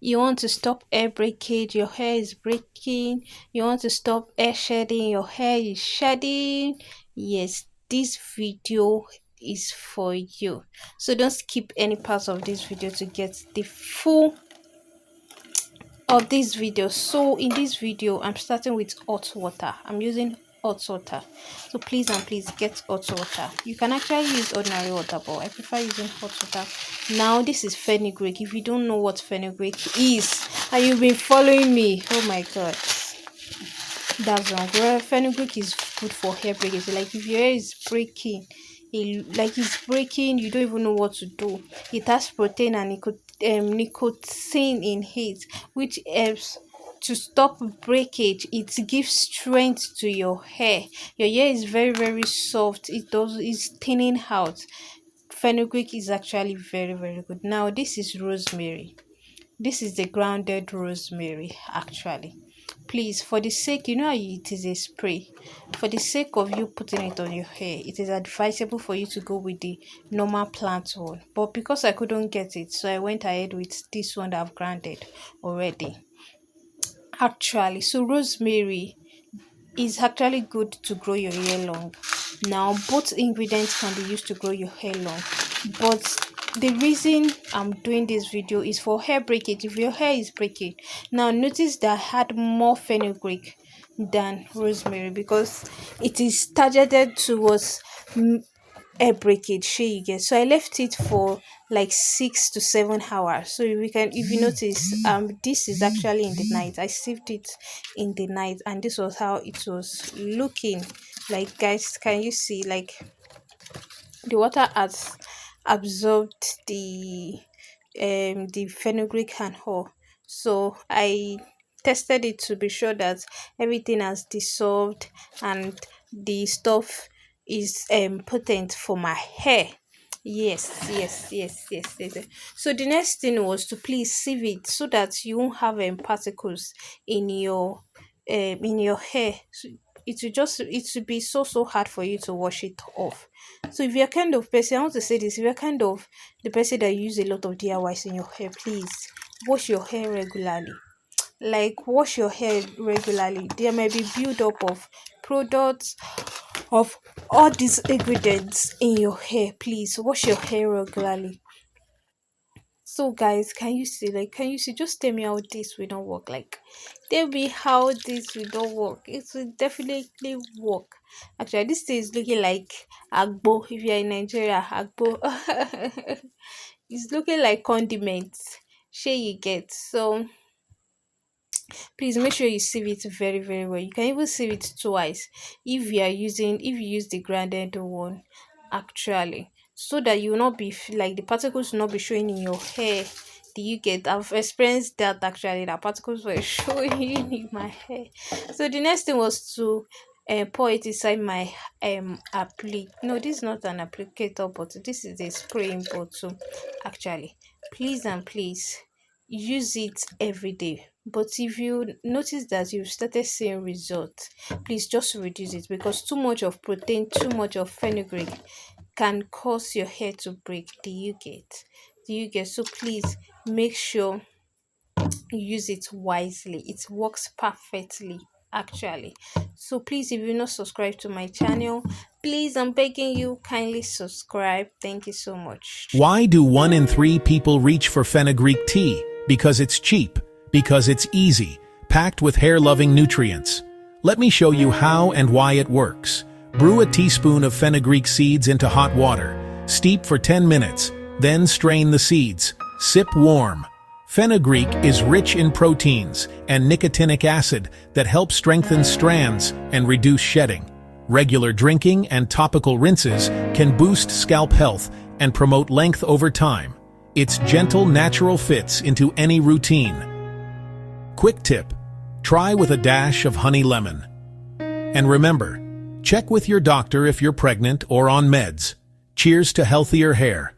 You want to stop hair breakage, your hair is breaking. You want to stop hair shedding, your hair is shedding. Yes, this video is for you. So don't skip any parts of this video to get the full of this video. So in this video, I'm starting with hot water. I'm using hot water, so please and please get hot water. You can actually use ordinary water, but I prefer using hot water. Now this is fenugreek. If you don't know what fenugreek is and you've been following me, oh my god, that's wrong. Well, fenugreek is good for hair breakage. Like if your hair is breaking, it's breaking, you don't even know what to do. It has protein and nicotine in it, which helps to stop breakage. It gives strength to your hair. Your hair is very soft. It's thinning out. Fenugreek is actually very good. Now this is rosemary. This is the grounded rosemary actually. Please, for the sake, you know how it is a spray, for the sake of you putting it on your hair, it is advisable for you to go with the normal plant one, but because I couldn't get it, so I went ahead with this one that I've grounded already actually. So rosemary is actually good to grow your hair long. Now both ingredients can be used to grow your hair long, but the reason I'm doing this video is for hair breakage. If your hair is breaking, now notice that I had more fenugreek than rosemary because it is targeted towards hair breakage, shey you get. So I left it for like 6 to 7 hours. So if you notice, this is actually in the night. I sieved it in the night and this was how it was looking like. Guys, can you see, like, the water has absorbed the fenugreek and all. So I tested it to be sure that everything has dissolved and the stuff is potent for my hair. Yes. So the next thing was to please sieve it so that you won't have particles in your hair. So it will be so hard for you to wash it off. So if you're kind of person, I want to say this, if you're kind of the person that use a lot of DIYs in your hair, please wash your hair regularly. Like, wash your hair regularly. There may be build up of products of all these ingredients in your hair. Please wash your hair regularly. So guys, can you see, just tell me how this will not work. Like, tell me how this will not work. It will definitely work. Actually, this thing is looking like agbo. If you're in Nigeria, agbo. It's looking like condiments. Sure you get. So please make sure you sieve it very well. You can even sieve it twice if you use the grounded one actually, so that you will not be like the particles will not be showing in your hair. Do you get? I've experienced that actually, that particles were showing in my hair. So the next thing was to pour it inside my no, this is not an applicator bottle, this is a spraying bottle actually. Please and please use it every day. But if you notice that you've started seeing results, please just reduce it, because too much of protein, too much of fenugreek can cause your hair to break. Do you get? So please make sure you use it wisely. It works perfectly actually. So please, if you're not subscribed to my channel, please, I'm begging you, kindly subscribe. Thank you so much. Why do 1 in 3 people reach for fenugreek tea? Because it's cheap. Because it's easy, packed with hair-loving nutrients. Let me show you how and why it works. Brew a teaspoon of fenugreek seeds into hot water. Steep for 10 minutes, then strain the seeds. Sip warm. Fenugreek is rich in proteins and nicotinic acid that help strengthen strands and reduce shedding. Regular drinking and topical rinses can boost scalp health and promote length over time. Its gentle, natural fits into any routine. Quick tip: try with a dash of honey lemon. And remember, check with your doctor if you're pregnant or on meds. Cheers to healthier hair.